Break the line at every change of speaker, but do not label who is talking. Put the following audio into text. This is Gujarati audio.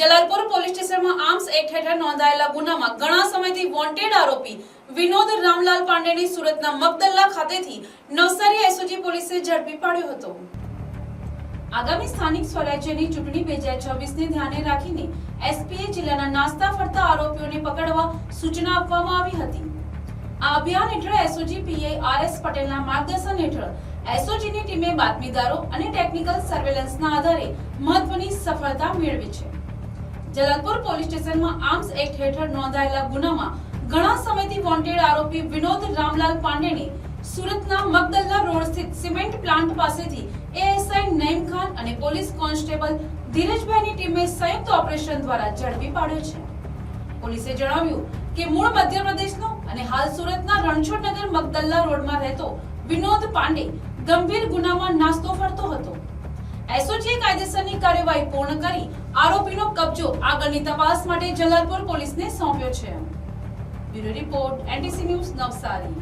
જલાલપુર પોલીસ સ્ટેશનમાં આર્મ્સ એક્ટ હેઠળ નોંધાયેલા ગુનામાં ઘણા સમયથી વોન્ટેડ આરોપી વિનોદ રામલાલ પાંડેની સુરતના મગદલ્લા ખાતેથી નવસારી એસઓજી પોલીસે ઝડપી પાડ્યો હતો। આગામી સ્થાનિક સ્વરાજ્યની ચૂંટણી 2026ને ધ્યાને રાખીને એસપીએ જિલ્લાના નાસ્તા ફરતા આરોપીઓને પકડવા સૂચના આપવામાં આવી હતી। આ અભિયાન હેઠળ એસઓજી પીઆઈ આરએસ પટેલના માર્ગદર્શન હેઠળ એસઓજીની ટીમે બાતમીદારો અને ટેકનિકલ સર્વેલન્સના આધારે મહત્વની સફળતા મેળવી છે। જલાલપુર પોલીસ સ્ટેશનમાં આર્મ્સ એક્ટ હેઠળ નોંધાયેલા ગુનામાં ઘણા સમયથી વોન્ટેડ આરોપી વિનોદ રામલાલ પાંડેને સુરતના મગદલ્લા રોડ સ્થિત સિમેન્ટ પ્લાન્ટ પાસેથી એએસઆઈ નઈમ ખાન અને પોલીસ કોન્સ્ટેબલ ધીરજભાઈની ટીમે સંયુક્ત ઓપરેશન દ્વારા ઝડપી પાડ્યો છે। પોલીસે જણાવ્યું કે મૂળ મધ્યપ્રદેશનો અને હાલ સુરતના રણછોડનગર મગદલ્લા રોડમાં રહેતો વિનોદ પાંડે ગંભીર ગુનામાં નાસ્તો ફરતો હતો। એસઓજીએ કાયદેસરની કાર્યવાહી પૂર્ણ કરી આરોપીનો કબજો આગળની તપાસ માટે જલાલપુર પોલીસને સોંપ્યો છે। Bureau report NTC news Navsari.